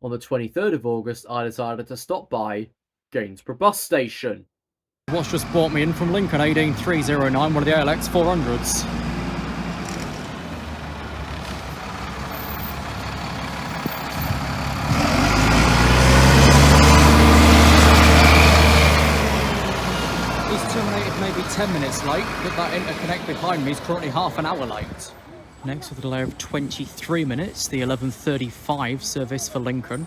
On the 23rd of August, I decided to stop by Gainsborough Bus Station. What's just brought me in from Lincoln 18309, one of the ALX 400s. He's terminated maybe 10 minutes late, but that interconnect behind me is currently half an hour late. Next, with a delay of 23 minutes, the 11:35 service for Lincoln.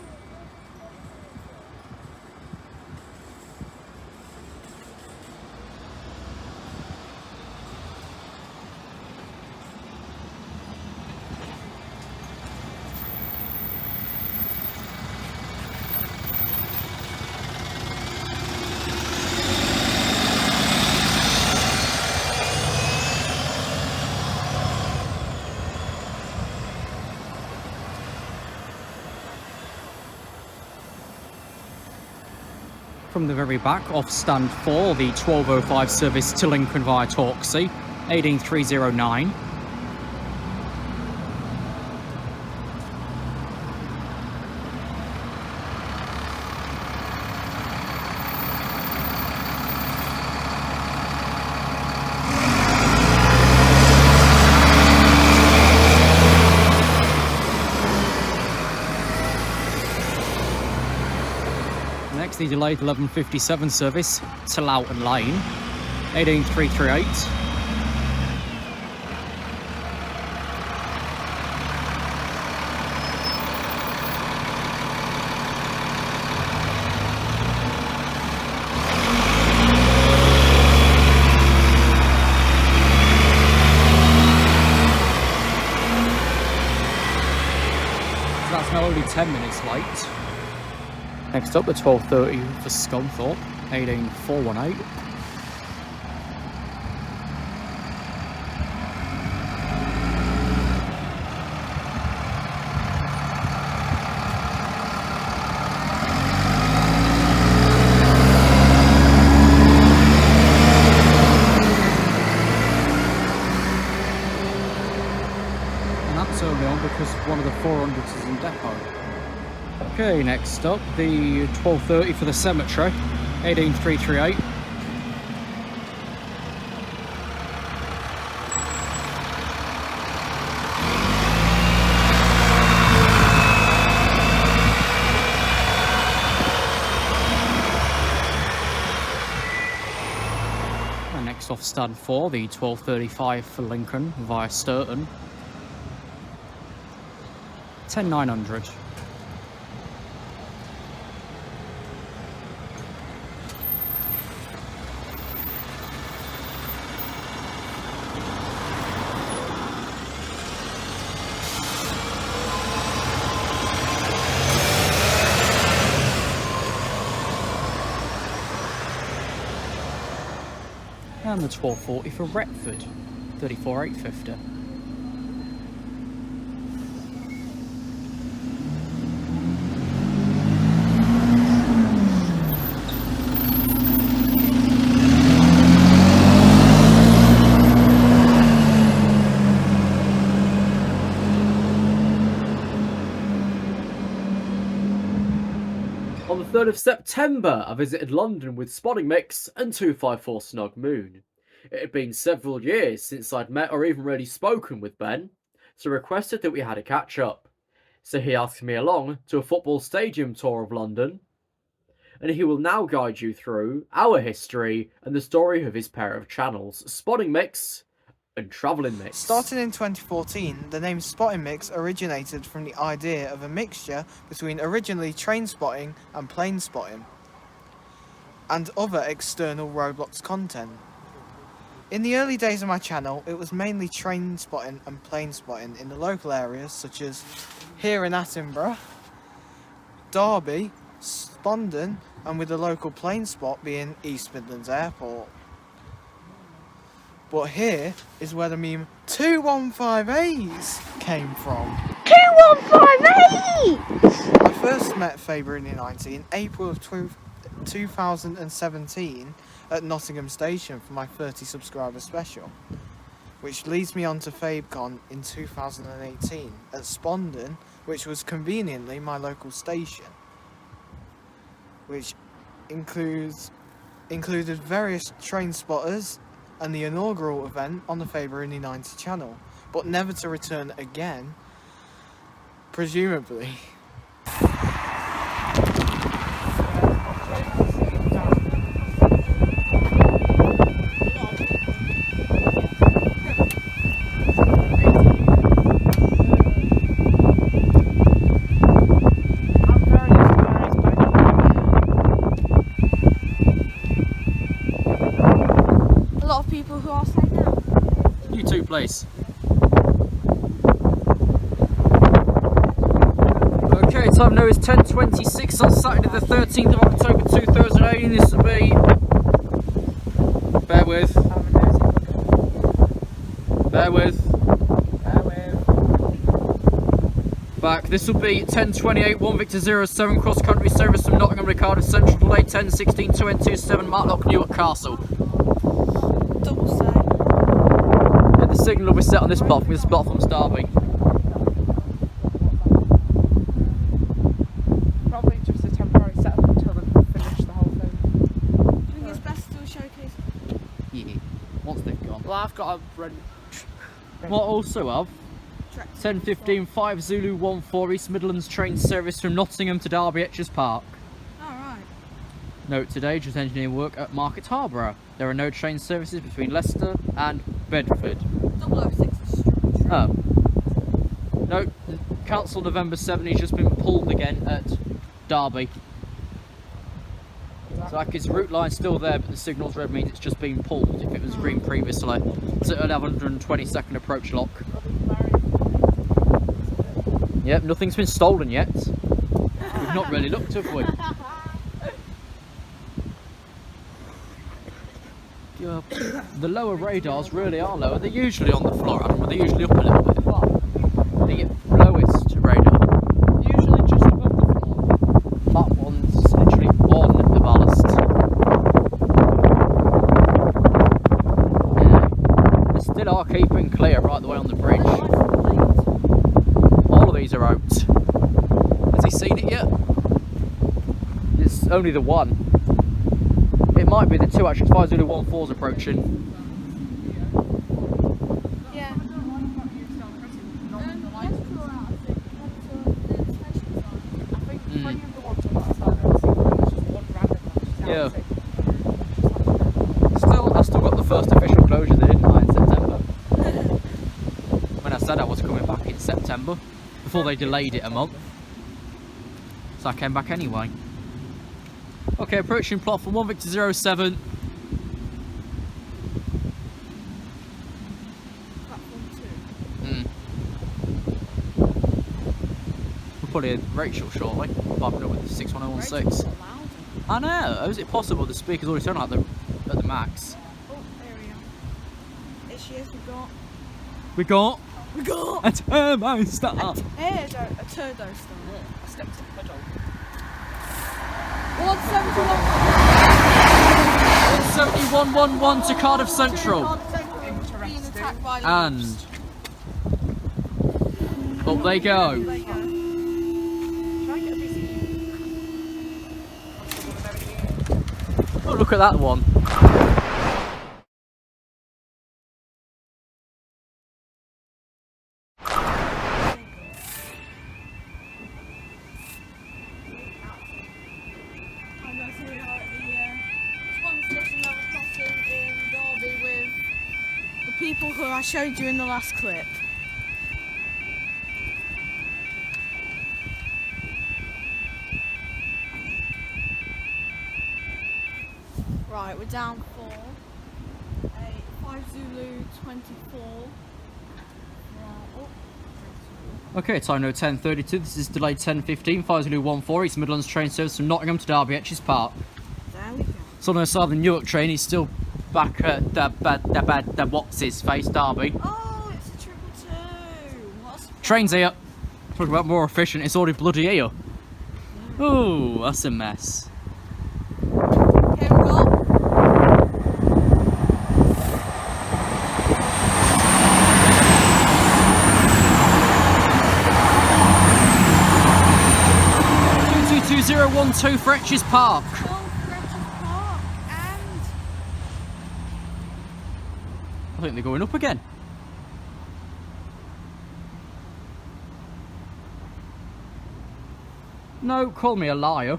From the very back, off stand 4, the 12:05 service to Lincoln via Torksey, 18309. Next, the delayed 11:57 service to Loughton Lane, 18338. So that's now only 10 minutes late. Next up, the 12:30 for Scunthorpe, 18418. And that's only on because one of the 400s is in depot. Okay, next up, the 12:30 for the cemetery, 18338. And next off stand 4, the 12:35 for Lincoln via Sturton, 10900. And the 12:40 for Retford, 34850. On the 3rd of September, I visited London with Spottingmix and 254 Snug Moon. It had been several years since I'd met or even really spoken with Ben, so requested that we had a catch-up. So he asked me along to a football stadium tour of London, and he will now guide you through our history and the story of his pair of channels, Spottingmix and travellingmix. Starting in 2014, the name Spottingmix originated from the idea of a mixture between originally train spotting and plane spotting, and other external roadblocks content. In the early days of my channel, it was mainly train spotting and plane spotting in the local areas such as here in Attenborough, Derby, Spondon, and with the local plane spot being East Midlands Airport. But here is where the meme 215As came from. 215As! I first met faberoony90 in April of 2017 at Nottingham Station for my 30 subscriber special, which leads me on to FabeCon in 2018 at Spondon which was conveniently my local station, which included various train spotters and the inaugural event on the faberoony90 channel, but never to return again, presumably. Place. Okay, time now is 10:26 on Saturday the 13th of October 2018. This will be... Bear with. Back. This will be 10:28, 1 Victor 07 cross country service from Nottingham to Cardiff Central, delay 10:16, 227 Matlock, Newark Castle. The signal will be set on this platform. This platform's Derby. Probably just a temporary setup until they finish the whole thing. Do you think it's best to do a showcase? Yeah, once they've gone. Well, I've got a ready. What also have 10:15 5 Zulu 14 East Midlands train service from Nottingham to Derby Etches Park. Alright. Note today, just engineering work at Market Harborough. There are no train services between Leicester and Bedford. 006 is Street. Oh. Note, Council November 7 has just been pulled again at Derby. So like his route line's still there, but the signal's red means it's just been pulled if it was green previously. It's at 122nd approach lock. Yep, nothing's been stolen yet. We've not really looked, have we? Yeah, the lower radars really are lower. They're usually on the floor, Adam, but they're usually up a little bit. The lowest radar. Usually just above the floor. That one's literally on the ballast. Yeah. They still are keeping clear right the way on the bridge. All of these are out. Has he seen it yet? It's only the one. It might be the two actually. 5 Zulu 14's approaching. Yeah. Yeah. I still got the first official closure there, didn't I, in September? When I said I was coming back in September, before they delayed it a month. So I came back anyway. Okay, approaching platform 1 Victor 07. Platform 2. We'll put in Rachel shortly, popping up with the 61016. I know, how is it possible the speaker's already turned out at the max? Oh, there we are. There she is, We got a turbo There's star. a turbo star. I stepped in the dog. 17111 to Cardiff Central. Being attacked by And leaves. up they go. There you go. Try and get a busy. Oh, look at that one. People who I showed you in the last clip. Right, we're down for a 5 Zulu 24. Okay, time now 10:32. This is delayed 10:15. 5 Zulu 14 East Midlands train service from Nottingham to Derby Etches Park. There we go. So on the side of the Newark train, he's still back at the what's his face Derby. Oh, it's a 222. What's Train's here. Talking about more efficient, it's already bloody here. Ooh, that's a mess. Here we go. 012 for Etches Park. 12 for Etches Park, and I think they're going up again. No, call me a liar.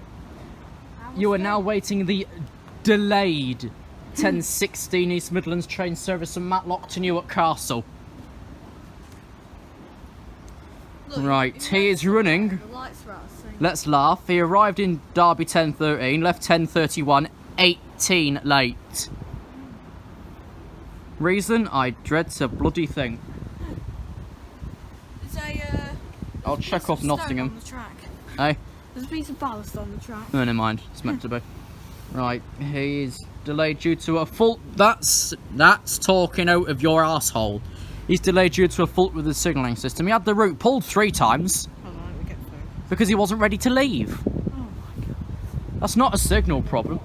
You are now waiting the delayed 1016 East Midlands train service from Matlock to Newark Castle. look, Right, he is running. The lights are out, so Let's laugh. He arrived in Derby 10:13, left 10:31, 18 late. Reason? I dread to bloody think. there's I'll a check piece off of stone Nottingham. on the track. Hey? There's a piece of ballast on the track. No, never mind. It's meant to be. Right, he is delayed due to a fault. That's talking out of your asshole. He's delayed due to a fault with the signalling system. He had the route pulled 3 times Hold on, let me get through. because he wasn't ready to leave. Oh my god. That's not a signal problem.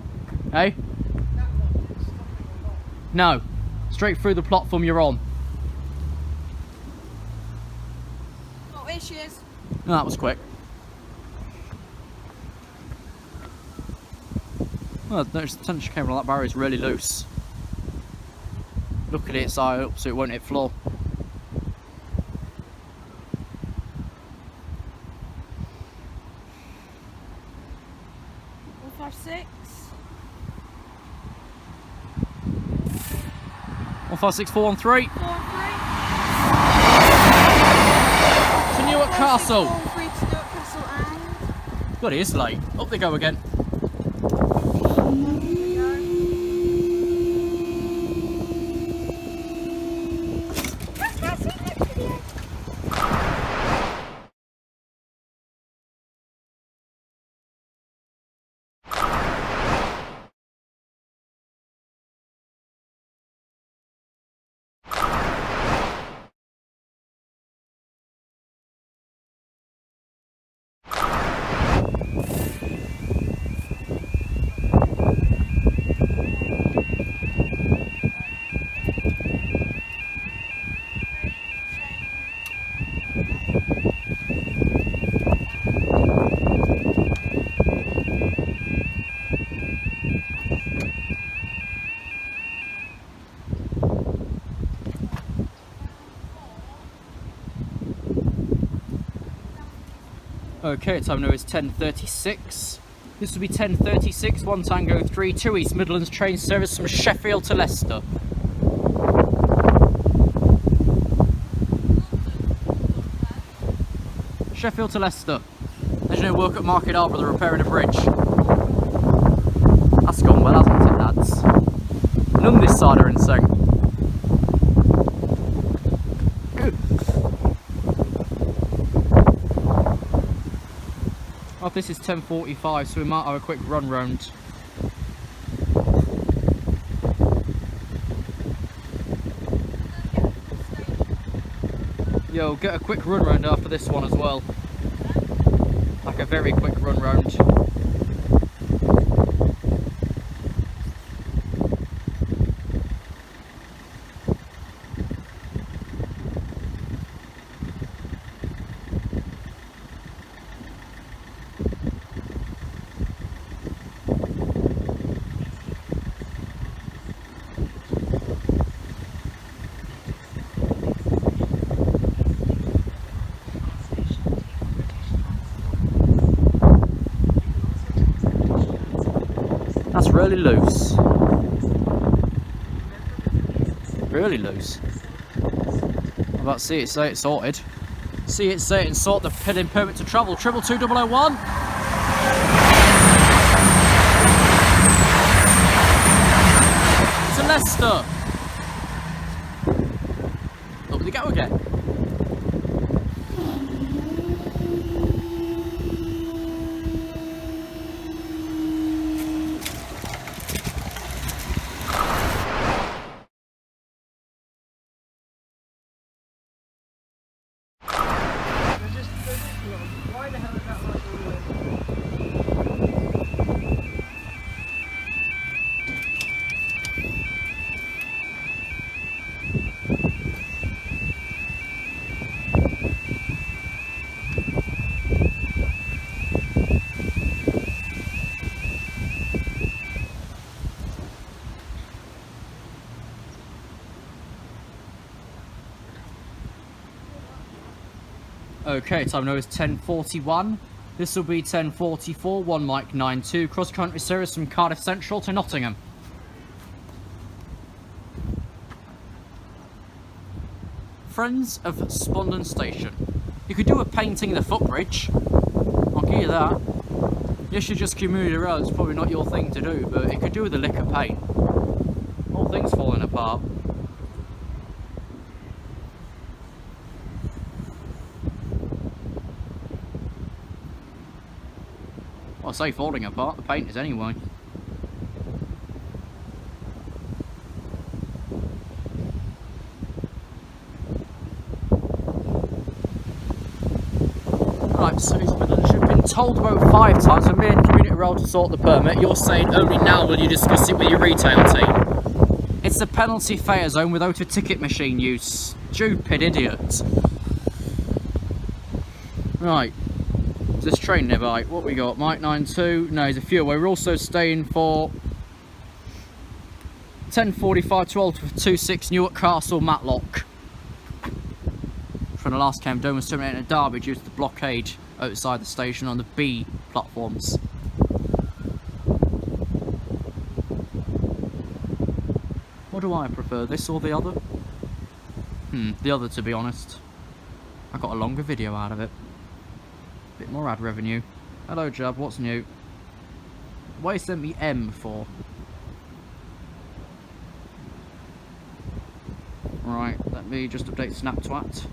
Hey? No. Straight through the platform you're on. Oh, here she is. No, that was quick. Well, notice the tension cable on that barrier is really loose. Look at it side up so it won't hit floor. One, 5, 6. 156413 4, 3. to Newark Castle. 4, 3 to Newark Castle, and God, it is late. Up they go again. here we go. Okay, time now is 10:36. This will be 10:36, 1 Tango 3, 2 East Midlands train service from Sheffield to Leicester. Sheffield to Leicester. There's no work at Market Harbour, they're repairing a bridge. That's gone well, hasn't it, lads? None this side are in sync. Oh, this is 10:45, so we might have a quick run round. Yo, get a quick run round after this one as well. Like a very quick run round. That's really loose. Really loose. I'm about to see it say it's sorted. See it say it and sort the pinning permit to travel. 222-001. To Leicester. Up they go again. Okay, time now is 10:41. This will be 10:44, 1 Mike 92, cross-country service from Cardiff Central to Nottingham. Friends of Spondon Station. You could do a painting in the footbridge. I'll give you that. Yes, you're just community roads, probably not your thing to do, but it could do with a lick of paint. Whole thing's falling apart. Well, I say falling apart, the paint is anyway. Right, so you've been told about 5 times for me and Community Rail to sort the permit. You're saying only now will you discuss it with your retail team. It's a penalty fare zone without a ticket machine, you stupid idiot. Right, is this train nearby? What we got? Mike 92? No, there's a few away. We're also staying for 10:45, 12:26 Newark Castle, Matlock. From the last Camden was terminated at Derby due to the blockade outside the station on the B platforms. What do I prefer, this or the other? The other, to be honest. I got a longer video out of it. Bit more ad revenue. Hello Jab, what's new? Why you sent me M for? Right, let me just update Snaptwat.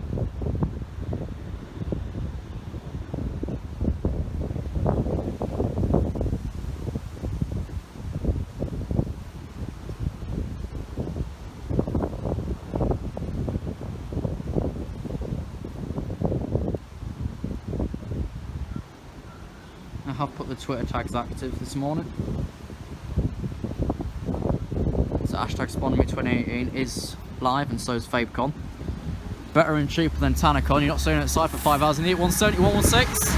I have put the Twitter tags active this morning. So hashtag Spottingmix 2018 is live, and so is FabeCon. Better and cheaper than TanaCon. You're not staying outside for 5 hours in the 170, 116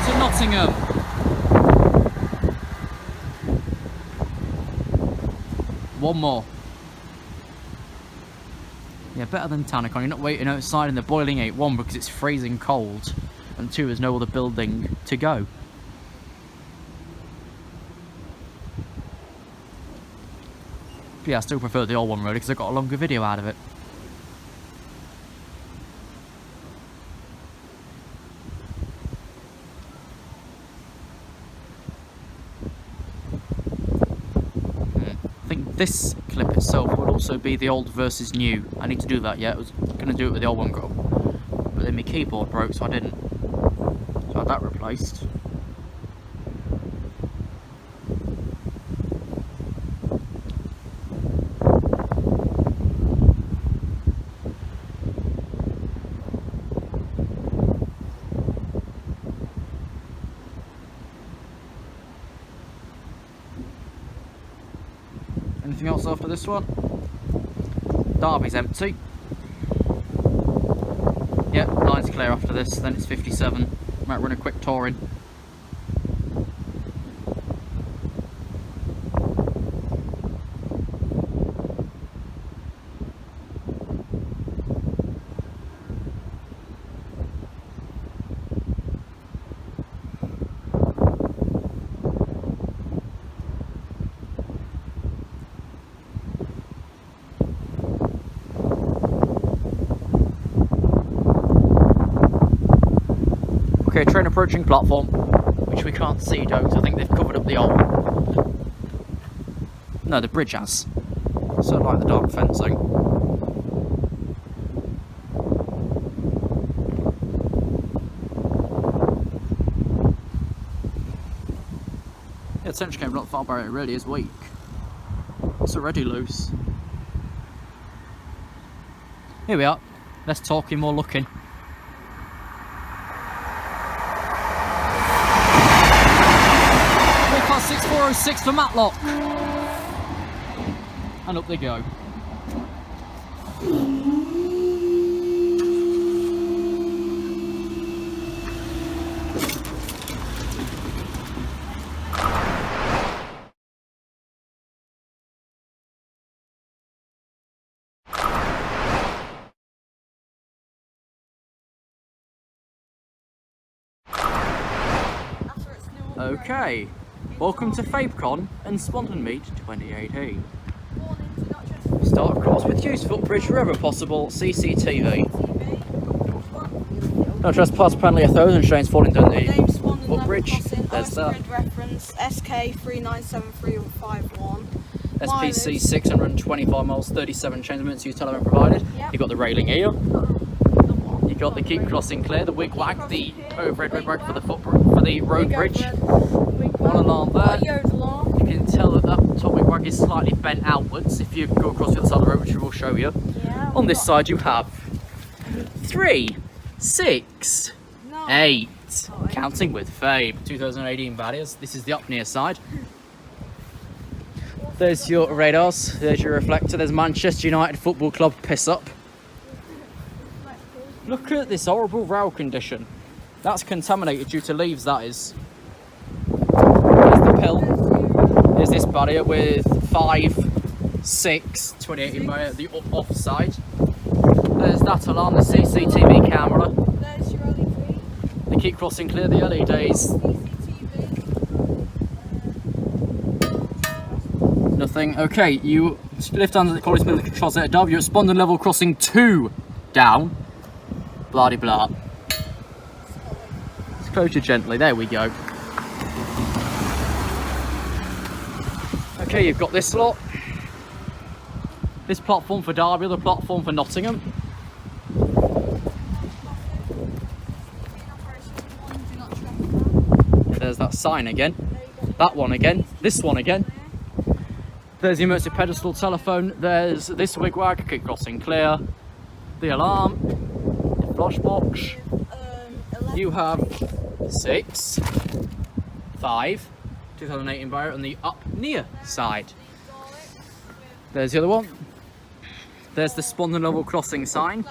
to Nottingham. One more. Yeah, better than TanaCon. You're not waiting outside in the boiling heat. 1, because it's freezing cold, and 2, there's no other building to go. But yeah, I still prefer the old one really because I got a longer video out of it. I think this clip itself would also be the old versus new. I need to do that yet. I was going to do it with the old one, but then my keyboard broke, so I didn't. So I had that replaced. Anything else after this one? Derby's empty. Yep, line's clear after this, then it's 57. Might run a quick tour in. Okay, train approaching platform, which we can't see though, because I think they've covered up the old. No, the bridge has. So I like the dark fencing. Yeah, the tension cable, not far by it really is weak. It's already loose. Here we are. Less talking, more looking. Car 6406 for Matlock. And up they go. Okay, welcome to FabeCon and Spottingmix 2018. Start of course with use footbridge wherever possible, CCTV. No trespass, penalty 1,000 trains falling down the footbridge. There's that. Reference SK 397351. SPC 625 miles, 37 trains minutes use telephone provided. Yep. You've got the railing here. You've got the keep crossing clear, the wig wag, the overhead wig wag for the road bridge. One alarm there. You can tell that that top wig wag is slightly bent outwards if you go across the other side of the road, which we will show you. Yeah, On this side you have 3, 6, 8, counting with Fabe, 2018 barriers. This is the up near side. There's your radars, there's your reflector, there's Manchester United Football Club piss up. Look at this horrible rail condition. That's contaminated due to leaves, that is. There's the pill. There's this barrier with 5, 6, 2018 barrier, the off side. There's that alarm, the CCTV camera. There's your LED. They keep crossing clear, the LEDs. Nothing. Okay, you lift under the college the controls at Derby. You're at Spondon level crossing 2 down. Blah de blah. Let's close you gently. There we go. Okay, you've got this lot. This platform for Derby, the platform for Nottingham. There's that sign again. That one again. This one again. There's the emergency pedestal telephone. There's this wigwag, keep crossing clear. The alarm. The flush box. You have 6, 5, 2018 barrier on the up near side. There's the other one. There's the Spondon level crossing sign.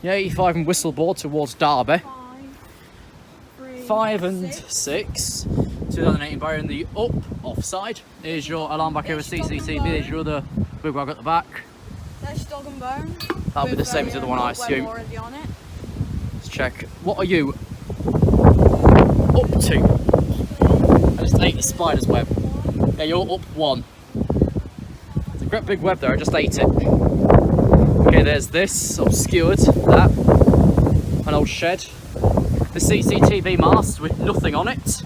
The 85 and whistleboard towards Derby. 5 and 6. 2018 barrier in the up offside. Here's your alarm back over CCTV. There's your other big wag at the back. There's dog and bone. That'll be the same as the other one, I assume. Let's check. What are you up to? I just ate the spider's web. Yeah, you're up 1. It's a great big web there. I just ate it. Okay, there's this obscured. That. An old shed. The CCTV mast with nothing on it.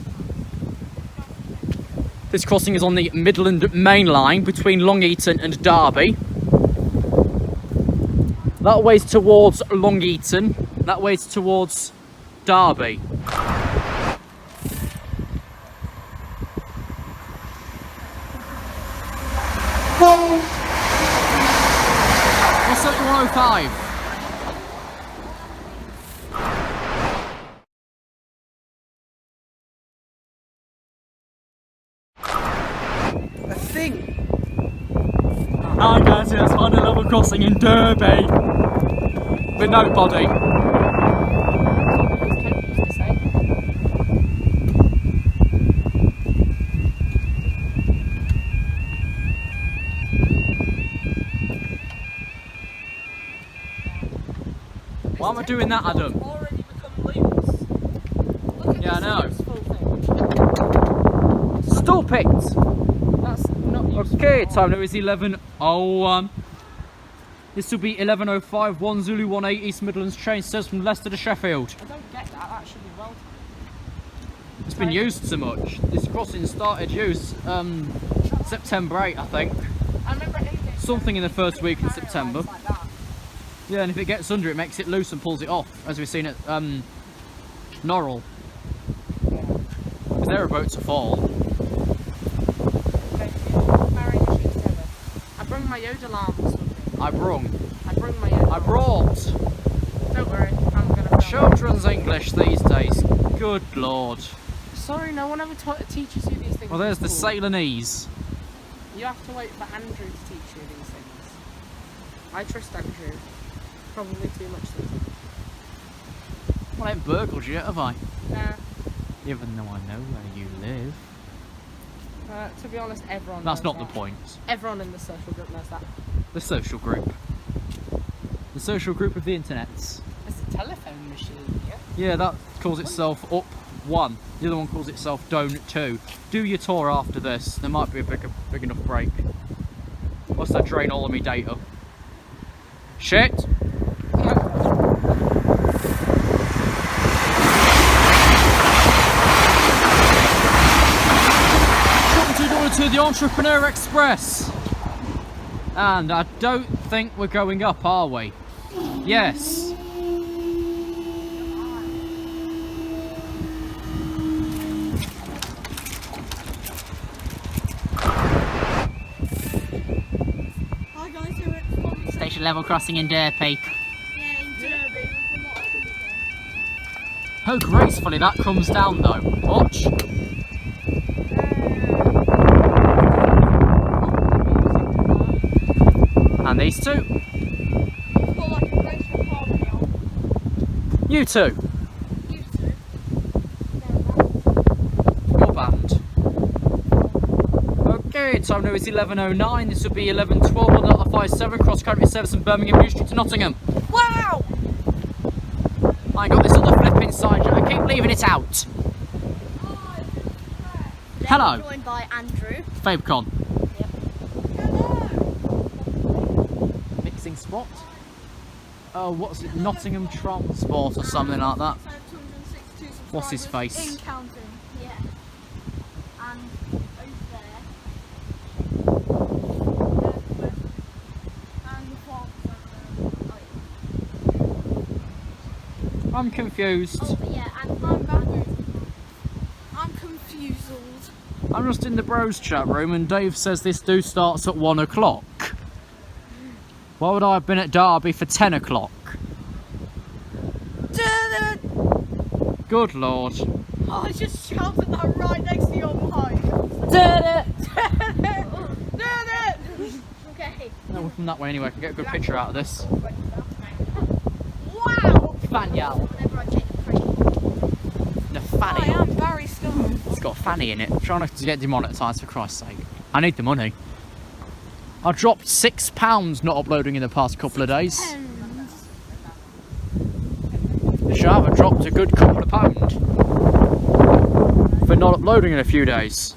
This crossing is on the Midland main line between Long Eaton and Derby. That way's towards Long Eaton. That way's towards Derby. What's at 105? Hi guys, it's on a level crossing in Derby with nobody. Why am I doing that, Adam? Yeah, I know. Stop it! Okay, time now is 11:01. This will be 11:05. 1 Zulu 18 East Midlands train says from Leicester to Sheffield. I don't get that. That should be well. It's been used so much. This crossing started use September 8, I think. I remember Something in the first week in September. like that. Yeah, and if it gets under, it makes it loose and pulls it off, as we've seen at Norrell. Because they're about to fall. I brung my Yoda alarms with me. I brung. I brung my Yoda I brought. Don't worry, I'm gonna film. Children's English these days. Good lord. Sorry, no one ever teaches you these things. Well, there's the in school. Ceylonese. You have to wait for Andrew to teach you these things. I trust Andrew. Probably too much sometimes. Well, I ain't burgled you yet, have I? Nah. Even though I know where you live. To be honest, everyone That's knows not that. the point. Everyone in the social group knows that. The social group. The social group of the internet. It's a telephone one machine, yeah? Yeah, that calls itself Up 1. The other one calls itself Down 2. Do your tour after this. There might be a big enough break. What's that drain all of me data? Shit! To the Entrepreneur Express, and I don't think we're going up, are we? Yes. Hi guys, we're at Spottingmix. Station level crossing in Derby. Yeah, in Derby. How gracefully that comes down though. Watch. And these two. It's got like a graceful harmony on. You two. You two. Your band. Okay, time now is 11:09. This will be 11:12 on Delta 57 cross country service from Birmingham New Street to Nottingham. Wow! I got this other flip inside. I keep leaving it out. Hello. Joined by Andrew. FabeCon. Hello! Mixing spot. Oh, what's it? Nottingham Transport or something like that. What's his face? In counting, yeah. And over there. And the farm over there. I'm confused. Oh, yeah, and I'm confused. I'm just in the bros chat room and Dave says this do starts at 1 o'clock. Why would I have been at Derby for 10 o'clock? Good lord. Oh, I just shouted that right next to your mic. Okay. No, we're from that way anyway. I can get a good picture out of this. Wow! Fanyal. Whenever I take a break. The I fanny. am very scared. It's got a fanny in it. I'm trying not to get demonetised for Christ's sake. I need the money. I dropped £6 not uploading in the past couple of days. Sure, I dropped a good couple of pound for not uploading in a few days.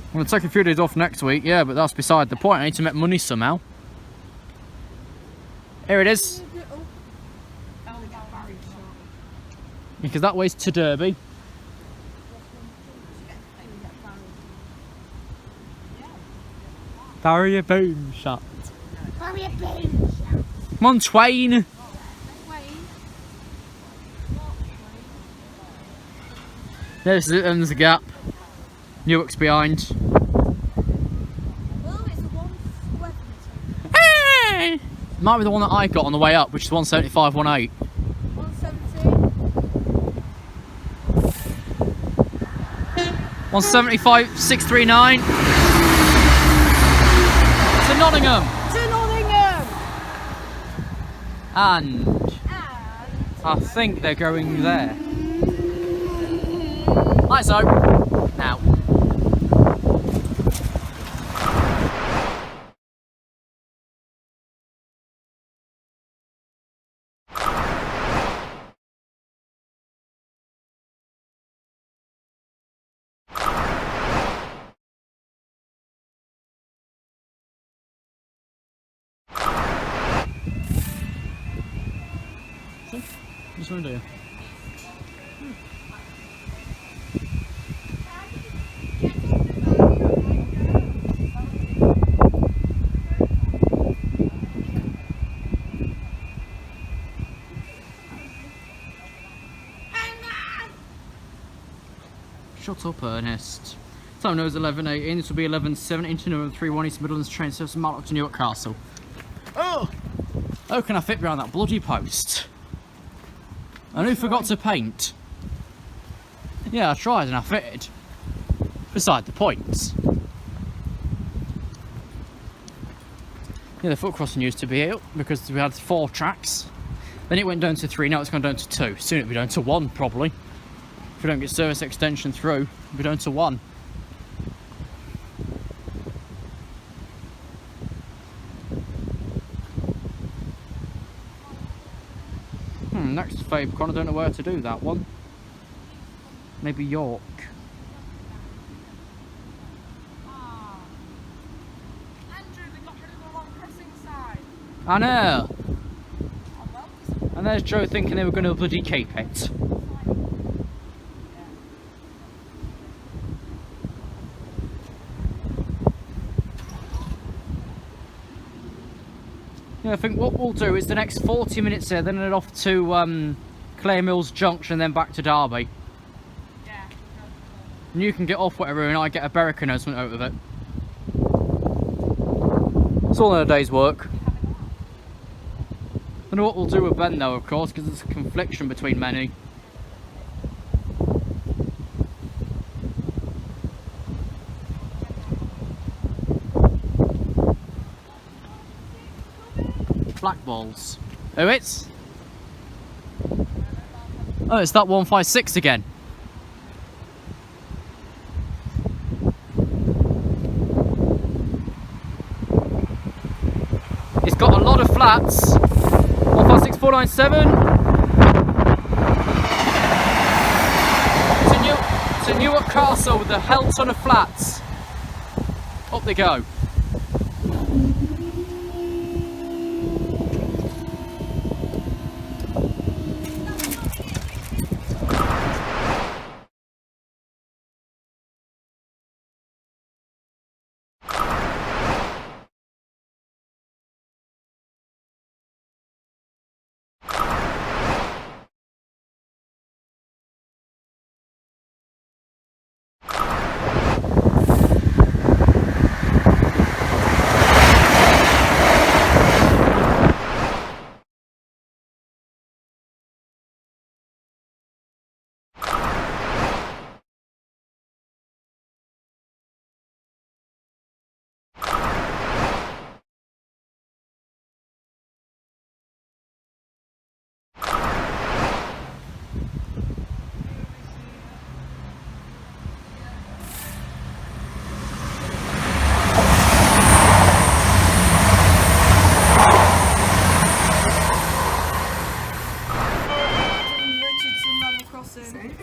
I'm going to take a few days off next week, yeah, but that's beside the point. I need to make money somehow. Here it is. Because that way's to Derby. Barrier boom shot. Barrier boom shot. Come on, Twain. There's the gap. Newark's behind. Well, it's the one square. Hey! Might be the one that I got on the way up, which is 175.18. 175.639. To Nottingham. To Nottingham. And I think they're going there. Like so. Now. What's going to do? Shut up, Ernest. Time now is 11:18. This will be 11:17 to number 31 East Midlands train service from Matlock to Newark Castle. Oh! How can I fit behind that bloody post? And who forgot to paint? Yeah, I tried and I fitted. Beside the point. Yeah, the foot crossing used to be here because we had 4 tracks. Then it went down to 3, now it's gone down to 2. Soon it'll be down to 1 probably. If we don't get service extension through, it'll be down to 1. Next Fabe Con, I don't know where to do that one. Maybe York. Andrew, they got rid of the long crossing sign. I know. And there's Joe thinking they were going to bloody keep it. Yeah, I think what we'll do is the next 40 minutes here, then head off to Clay Mills Junction, then back to Derby. Yeah. And you can get off whatever, and I get a Berwick announcement out of it. It's all in a day's work. I don't know what we'll do with Ben though, of course, because there's a confliction between many. Black balls. Oh, it's that 156 again. It's got a lot of flats. 156497. It's a Newark Castle with a hell ton of flats. Up they go.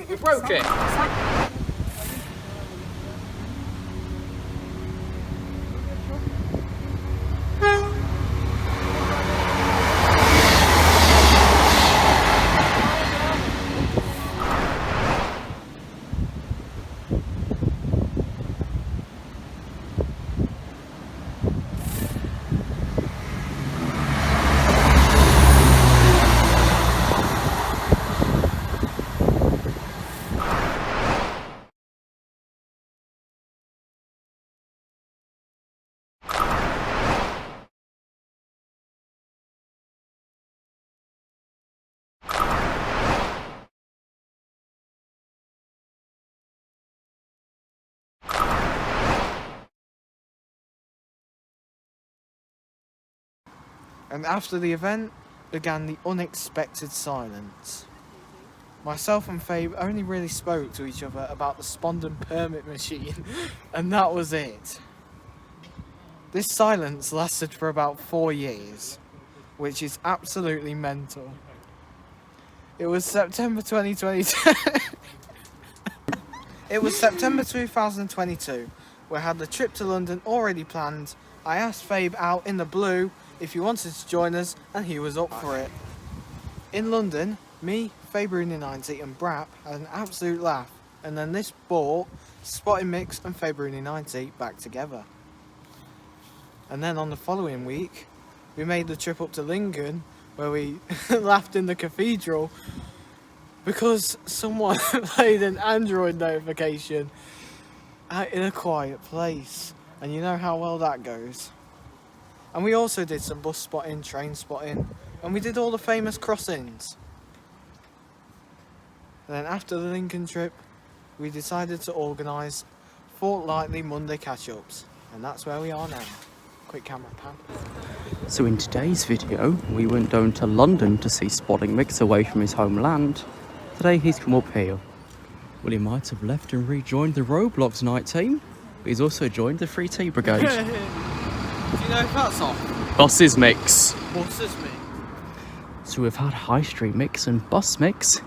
We broke it. And after the event began the unexpected silence. Myself and Fabe only really spoke to each other about the Spondon permit machine, and that was it. This silence lasted for about 4 years, which is absolutely mental. It was September 2022. It was September 2022. We had the trip to London already planned. I asked Fabe out in the blue if he wanted to join us, and he was up for it. In London, me, faberoony90 and Brap had an absolute laugh, and then this brought Spottingmix and faberoony90 back together. And then on the following week, we made the trip up to Lincoln, where we laughed in the cathedral because someone played an Android notification out in a quiet place, and you know how well that goes. And we also did some bus spotting, train spotting, and we did all the famous crossings. And then after the Lincoln trip, we decided to organise fortnightly Monday catch-ups, and that's where we are now. Quick camera pan. So in today's video, we went down to London to see Spottingmix away from his homeland. Today he's come up here. Well, he might have left and rejoined the Roblox night team, but he's also joined the Free Tea Brigade. Do you know if that's off? Buses Mix. Buses me. So we've had high street mix and bus mix.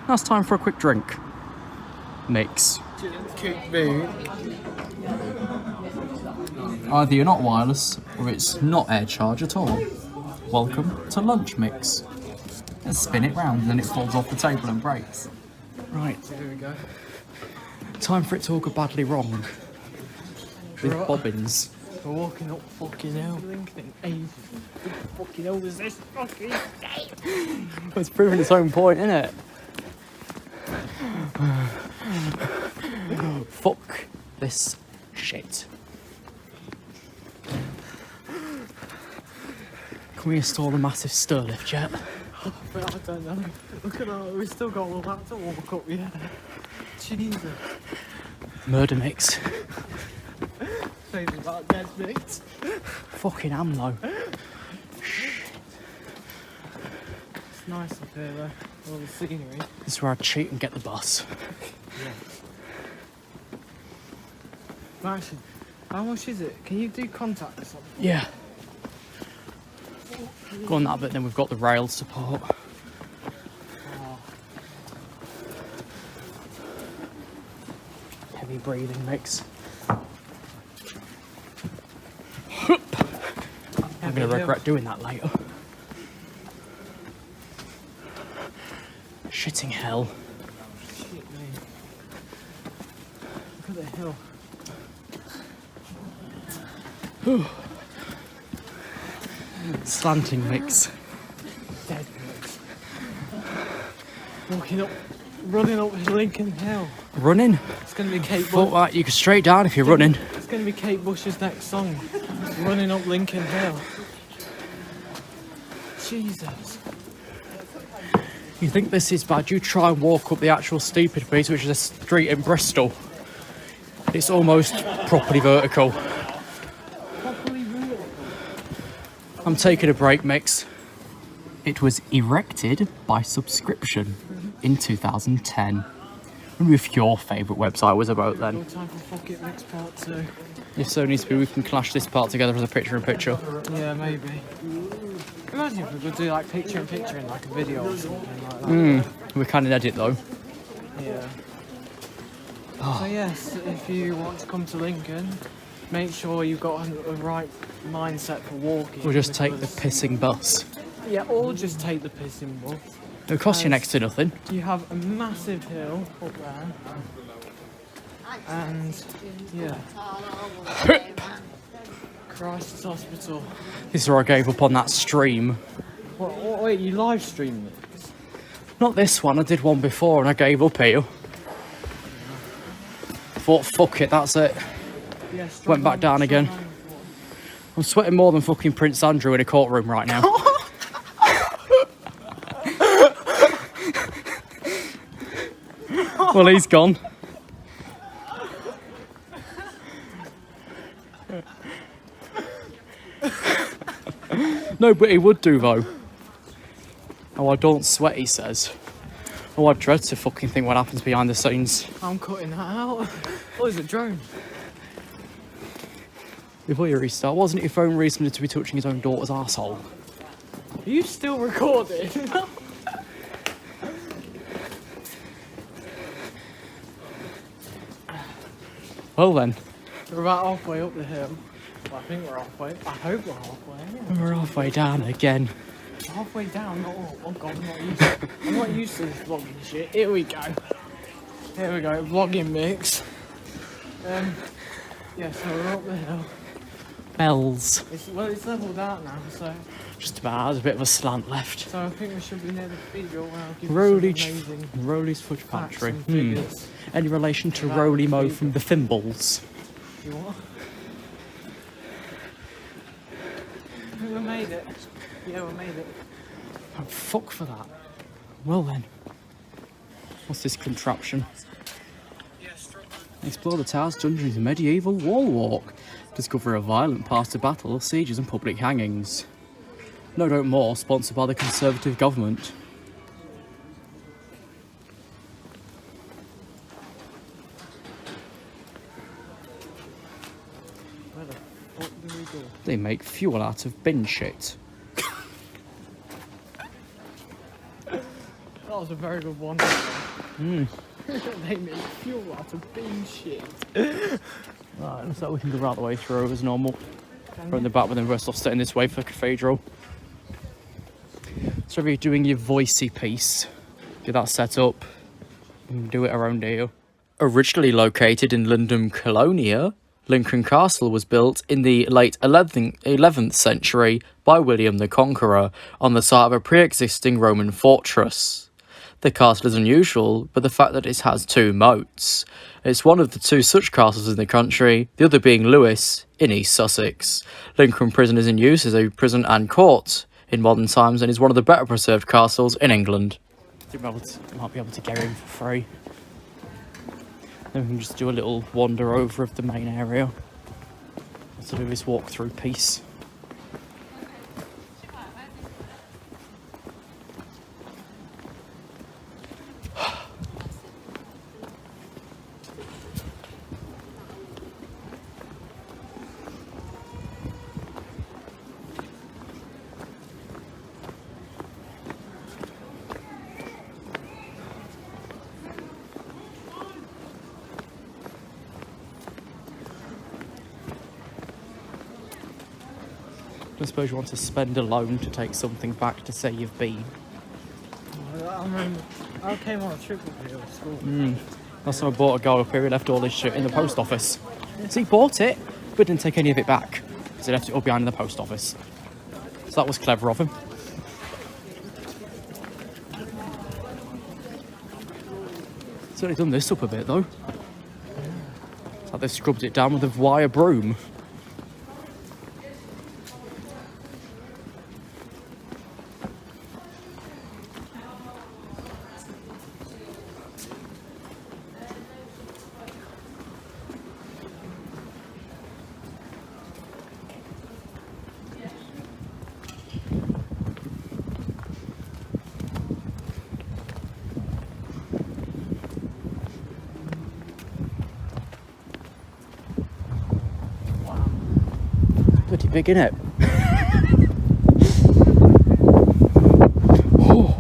Now it's time for a quick drink. Mix. Either you're not wireless or it's not air charge at all. Welcome to lunch mix. And spin it round and then it falls off the table and breaks. Right, here we go. Time for it to all go badly wrong. With bobbins. We're walking up fucking hell. Fucking hell, is this fucking It's proving its own point, isn't it? Fuck this shit. Can we install a massive stir lift yet? But I don't know. Look at that, we've still got all that to walk up, yeah. Jesus. Murder mix. Favourite about dead mix. Fucking am though. It's nice up here though, all the scenery. This is where I'd cheat and get the bus. Yeah. Actually, how much is it? Can you do contact or something? Yeah. Go on that bit, then we've got the rail support. Heavy breathing mix. I'm going to regret doing that later. Shitting hell. Shit, me. Look at the hill. Slanting mix. Dead mix. Walking up, running up Lincoln Hill. Running? It's going to be Kate Thought Bush. that you could straight down if you're running. It's going to be Kate Bush's next song. Running up Lincoln Hill. Jesus. You think this is bad? You try and walk up the actual stupid piece, which is a street in Bristol. It's almost properly vertical. Properly vertical. I'm taking a break, mix. It was erected by subscription in 2010. Wonder if your favourite website was about then. No time for Fuck It Mix Part 2. If so needs to be, we can clash this part together as a picture-in-picture. Yeah, maybe. Imagine if we could do like picture-in-picture in like a video or something like that. We can edit though. Yeah. So yes, if you want to come to Lincoln, make sure you've got a right mindset for walking. We'll just take the because- pissing bus. Yeah, or just take the pissing bus. It'll cost you next to nothing. You have a massive hill up there. And yeah. Christ's Hospital. This is where I gave up on that stream. Wait, you live streamed it? Not this one, I did one before and I gave up here. Thought, fuck it, that's it. Yeah, Went back down again. I'm sweating more than fucking Prince Andrew in a courtroom right now. Well, he's gone. No, but he would do though. Oh, I don't sweat, he says. Oh, I dread to fucking think what happens behind the scenes. I'm cutting that out. What is it, drone? Before you restart, wasn't it your phone reason to be touching his own daughter's arsehole? Are you still recording? Well then, We're about halfway up the hill. Well, I think we're halfway. I hope we're halfway. we're halfway down again. Halfway down, not up. Oh god, I'm not used to this vlogging shit. Here we go. Here we go, vlogging mix. Yeah, so we're up the hill. Bells. It's leveled out now, so Just about, there's a bit of a slant left. I think we should be near the cathedral where I'll give Rowley, you some amazing Rowley's Fudge facts Factory. and figures. Any relation to About Rowley the Mo cathedral. from the Thimbles? You what? I think we made it. Yeah, we made it. Oh, fuck for that. Well then. What's this contraption? Explore the towers, dungeons and medieval wall walk. Discover a violent past of battle, sieges and public hangings. No Don't More, sponsored by the Conservative government. Where the fuck do we go? They make fuel out of bin shit. That was a very good one. Mm. They make fuel out of bean shit. Right, looks like we can go right the way through as normal. We're in the back, but then we're still staying this way for Cathedral. So if you're doing your voicey piece, get that set up and do it around here. Originally located in London Colonia, Lincoln Castle was built in the late 11th century by William the Conqueror on the site of a pre-existing Roman fortress. The castle is unusual, but the fact that it has two moats. It's one of the two such castles in the country, the other being Lewes in East Sussex. Lincoln Prison is in use as a prison and court in modern times and is one of the better preserved castles in England. I might be able to get in for free. Then we can just do a little wander over of the main area. Let's do this walk-through piece. I suppose you want to spend a loan to take something back to say you've been. I remember, I came on a trip with you at school. Last time I bought a guy up here, he left all his shit in the post office. So he bought it, but didn't take any of it back. So he left it all behind in the post office. So that was clever of him. Certainly done this up a bit though. It's like they've scrubbed it down with a wire broom. Pretty big, innit? Oh.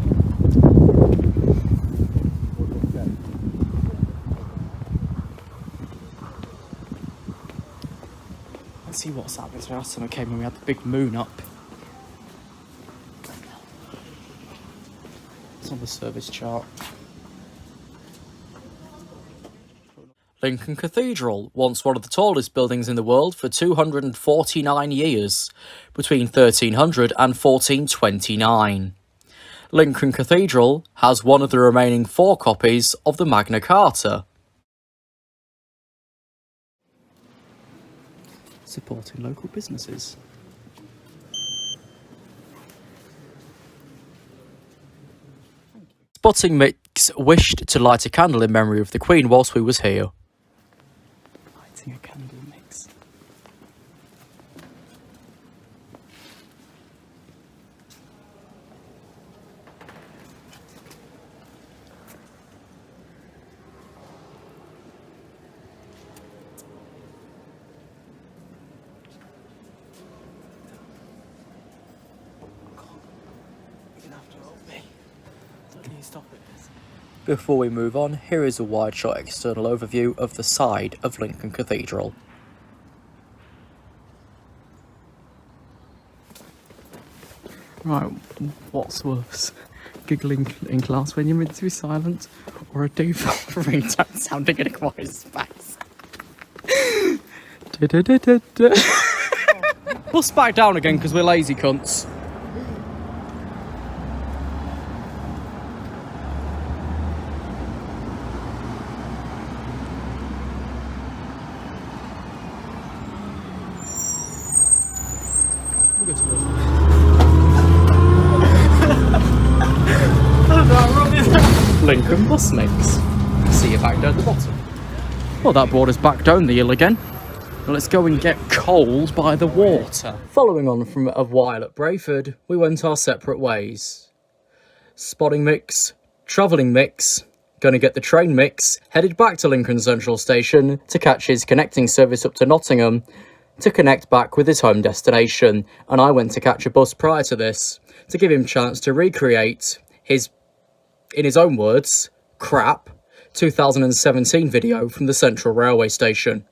Let's see what's happened. So last time I came when we had the big moon up. It's on the service chart. Lincoln Cathedral, once one of the tallest buildings in the world for 249 years, between 1300 and 1429. Lincoln Cathedral has one of the remaining 4 copies of the Magna Carta. Supporting local businesses. Spottingmix wished to light a candle in memory of the Queen whilst we was here. Lighting a candle mix. Stop it. Before we move on, here is a wide shot external overview of the side of Lincoln Cathedral. Right, what's worse? Giggling in class when you're meant to be silent, or a default ringtone sounding in a quiet space? Bust back down again because we're lazy cunts. Lincoln Bus Mix. See you back down the bottom. Well, that brought us back down the hill again. Well, let's go and get cold by the water. Following on from a while at Brayford, we went our separate ways. Spottingmix, travellingmix, gonna get the train mix, headed back to Lincoln Central Station to catch his connecting service up to Nottingham to connect back with his home destination, and I went to catch a bus prior to this to give him chance to recreate his in his own words, crap 2017 video from the Central Railway Station.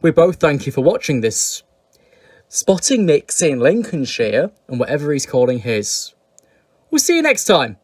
We both thank you for watching this Spottingmix in Lincolnshire and whatever he's calling his. We'll see you next time.